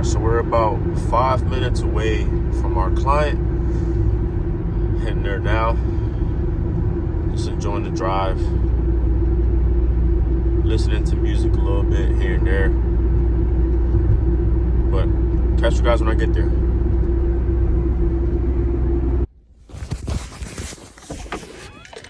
So we're about 5 minutes away from our client. Heading there now. Just enjoying the drive. Listening to music a little bit here and there. But catch you guys when I get there.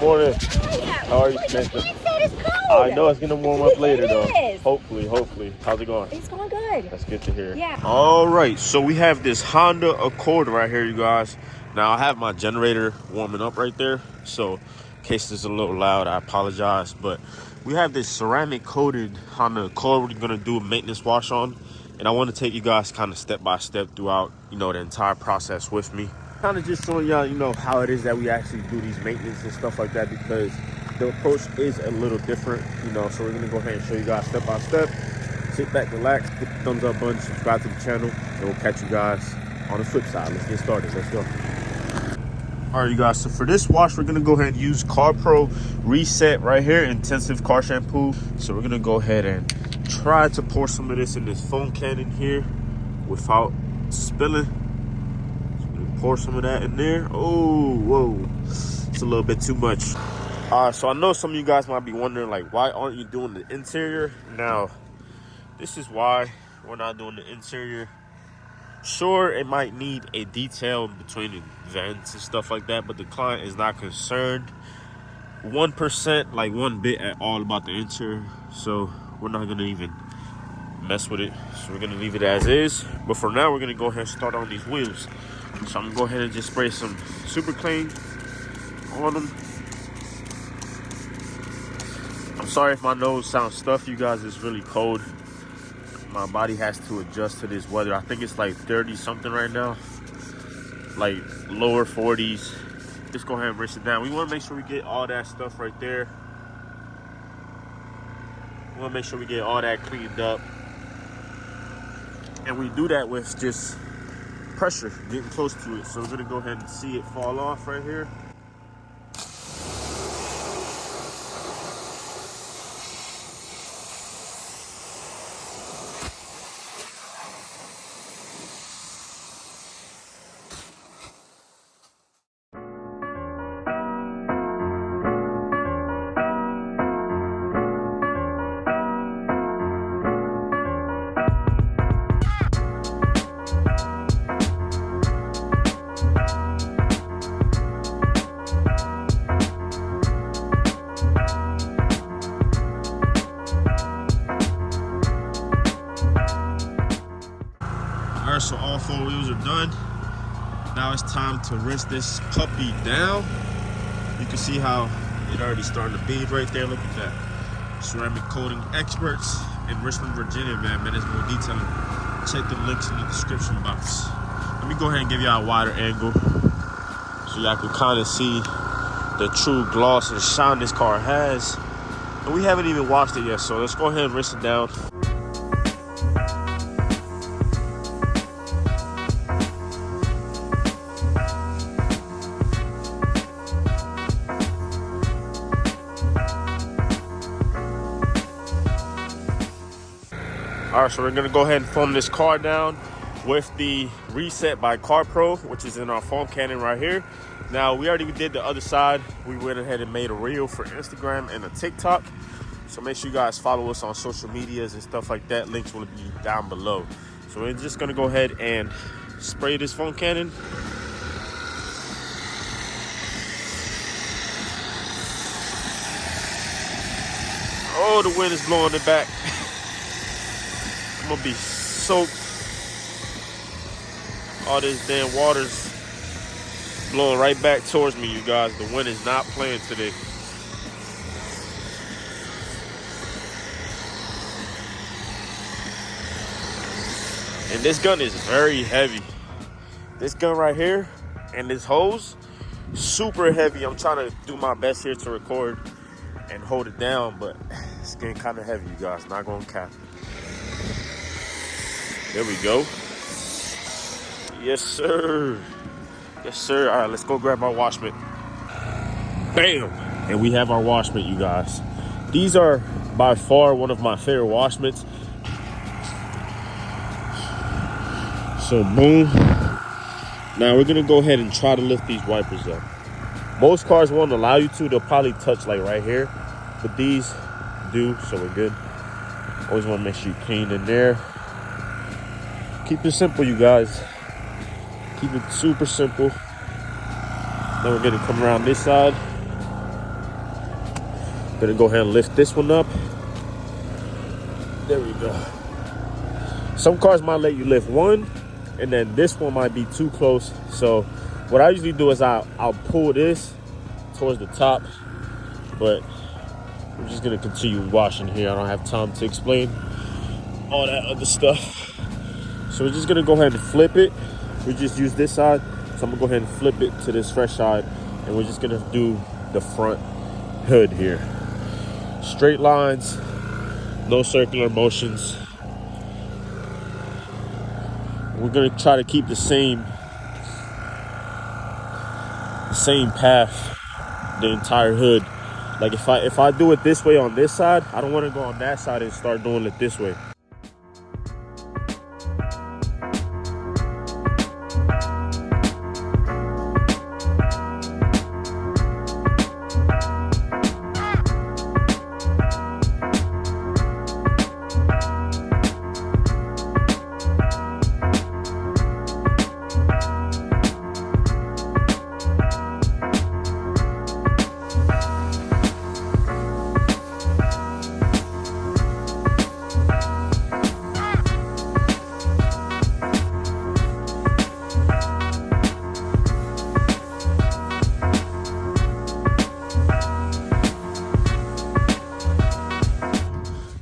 Morning. How are you, Samantha? I know it's gonna warm up later though. Hopefully. How's it going? It's going good. That's good to hear. Yeah. All right, so we have this Honda Accord right here, you guys. Now I have my generator warming up right there, so in case it's a little loud, I apologize. But we have this ceramic coated Honda Accord we're gonna do a maintenance wash on, and I want to take you guys kind of step by step throughout, the entire process with me. Kind of just showing y'all, how it is that we actually do these maintenance and stuff like that, because the approach is a little different, so we're gonna go ahead and show you guys step by step. Sit back, relax, hit the thumbs up button, subscribe to the channel, and we'll catch you guys on the flip side. Let's get started. Let's go. All right, you guys, so for this wash, we're gonna go ahead and use Car Pro Reset right here, intensive car shampoo. So we're gonna go ahead and try to pour some of this in this foam cannon here without spilling. So we're gonna pour some of that in there. Oh, whoa, it's a little bit too much. So I know some of you guys might be wondering, like, why aren't you doing the interior? Now, this is why we're not doing the interior. Sure, it might need a detail between the vents and stuff like that, but the client is not concerned 1%, like one bit at all about the interior. So we're not gonna even mess with it. So we're gonna leave it as is. But for now, we're gonna go ahead and start on these wheels. So I'm gonna go ahead and just spray some super clean on them. I'm sorry if my nose sounds stuffy, you guys. It's really cold. My body has to adjust to this weather. I think it's like 30 something right now, like lower 40s. Just go ahead and rinse it down. We want to make sure we get all that stuff right there. We want to make sure we get all that cleaned up, and we do that with just pressure, getting close to it. So we're gonna go ahead and see it fall off right here. All right, so all 4 wheels are done. Now it's time to rinse this puppy down. You can see how it already starting to bead right there. Look at that. Ceramic coating experts in Richmond, Virginia, man. Mendez more detailing. Check the links in the description box. Let me go ahead and give y'all a wider angle so y'all can kind of see the true gloss and shine this car has. And we haven't even washed it yet, so let's go ahead and rinse it down. All right, so we're gonna go ahead and foam this car down with the Reset by Car Pro, which is in our foam cannon right here. Now, we already did the other side. We went ahead and made a reel for Instagram and a TikTok. So make sure you guys follow us on social medias and stuff like that. Links will be down below. So we're just gonna go ahead and spray this foam cannon. Oh, the wind is blowing it back. I'm gonna be soaked. All this damn water's blowing right back towards me, you guys. The wind is not playing today. And this gun is very heavy. This gun right here and this hose, super heavy. I'm trying to do my best here to record and hold it down, but it's getting kind of heavy, you guys. Not gonna cap. There we go. Yes, sir. Yes, sir. All right, let's go grab our wash mitt. Bam! And we have our wash mitt, you guys. These are by far one of my favorite wash mitts. So boom. Now we're gonna go ahead and try to lift these wipers up. Most cars won't allow you to. They'll probably touch like right here, but these do, so we're good. Always want to make sure you clean in there. Keep it simple, you guys. Keep it super simple. Then we're gonna come around this side. Gonna go ahead and lift this one up. There we go. Some cars might let you lift one, and then this one might be too close. So what I usually do is I'll pull this towards the top, but I'm just gonna continue washing here. I don't have time to explain all that other stuff. So we're just gonna go ahead and flip it. We just use this side. So I'm gonna go ahead and flip it to this fresh side, and we're just gonna do the front hood here. Straight lines, no circular motions. We're gonna try to keep the same path, the entire hood. Like if I do it this way on this side, I don't want to go on that side and start doing it this way.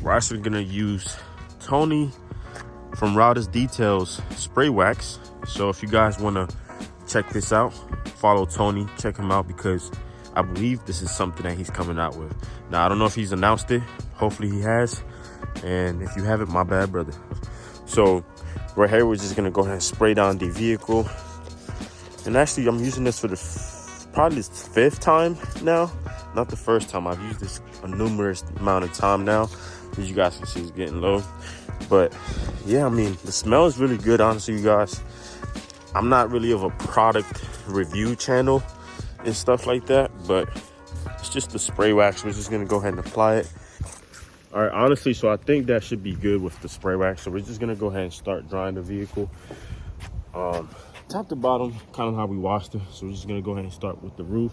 We're actually gonna use Tony from Router's Details spray wax. So if you guys wanna check this out, follow Tony, check him out, because I believe this is something that he's coming out with. Now, I don't know if he's announced it. Hopefully he has. And if you haven't, my bad, brother. So right here, we're just gonna go ahead and spray down the vehicle. And actually, I'm using this for probably the 5th time now. Not the first time. I've used this a numerous amount of time now. As you guys can see, it's getting low. But yeah, I mean, the smell is really good, honestly, you guys. I'm not really of a product review channel and stuff like that, but it's just the spray wax. We're just gonna go ahead and apply it. All right, honestly, so I think that should be good with the spray wax. So we're just gonna go ahead and start drying the vehicle. Top to bottom, kind of how we washed it. So we're just gonna go ahead and start with the roof.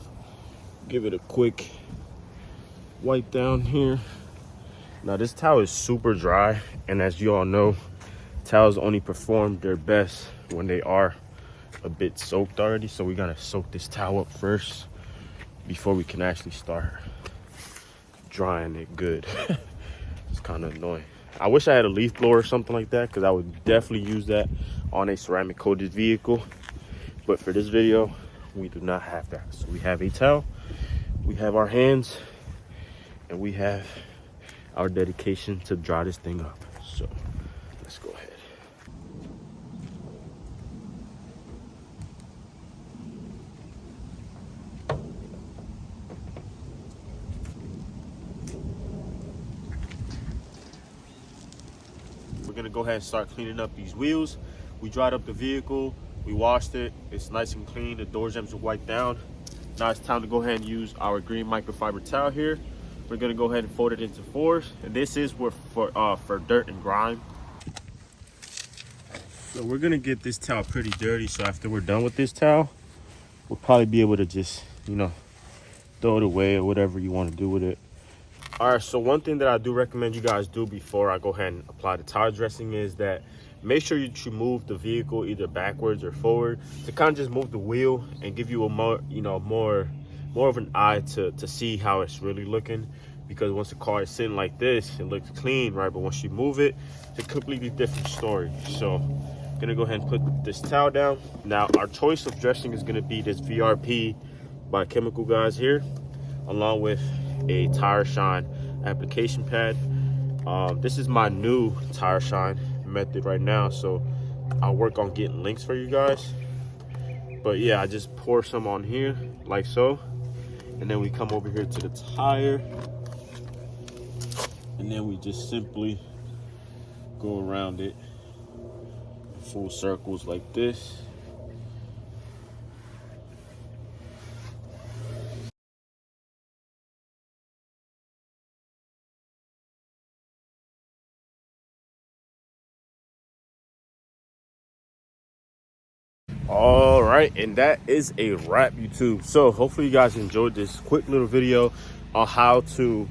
Give it a quick wipe down here. Now this towel is super dry, and as you all know, towels only perform their best when they are a bit soaked already. So we gotta soak this towel up first before we can actually start drying it good. It's kind of annoying. I wish I had a leaf blower or something like that, because I would definitely use that on a ceramic coated vehicle. But for this video, we do not have that. So we have a towel, we have our hands, and we have our dedication to dry this thing up. So let's go ahead. We're gonna go ahead and start cleaning up these wheels. We dried up the vehicle, we washed it, it's nice and clean, the door jambs are wiped down. Now it's time to go ahead and use our green microfiber towel here. We're gonna go ahead and fold it into 4s, and this is for dirt and grime. So we're gonna get this towel pretty dirty, so after we're done with this towel, we'll probably be able to just, you know, throw it away or whatever you want to do with it. All right, so one thing that I do recommend you guys do before I go ahead and apply the tire dressing is that make sure you move the vehicle either backwards or forward to kind of just move the wheel and give you a more, you know, more of an eye to see how it's really looking. Because once the car is sitting like this, it looks clean, right? But once you move it, it's a completely different story. So I'm gonna go ahead and put this towel down. Now our choice of dressing is gonna be this VRP by Chemical Guys here, along with a tire shine application pad. This is my new tire shine method right now, so I'll work on getting links for you guys. But yeah, I just pour some on here like so, and then we come over here to the tire, and then we just simply go around it and full circles like this. All right, and that is a wrap, YouTube. So hopefully you guys enjoyed this quick little video on how to,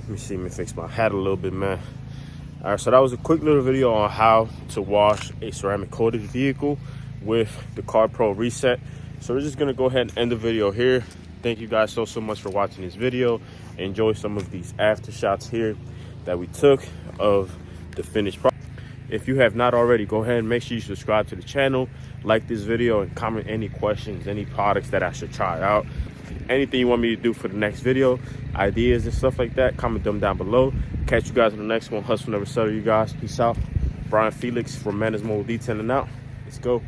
let me fix my hat a little bit, man. All right, so that was a quick little video on how to wash a ceramic coated vehicle with the Car Pro Reset. So we're just gonna go ahead and end the video here. Thank you guys so much for watching this video. Enjoy some of these after shots here that we took of the finished product. If you have not already, go ahead and make sure you subscribe to the channel, like this video, and comment any questions, any products that I should try out, anything you want me to do for the next video, ideas and stuff like that, comment them down below. Catch you guys in the next one. Hustle never settle, you guys. Peace out. Brian Felix from Mendez Mobile Detailing out. Let's go.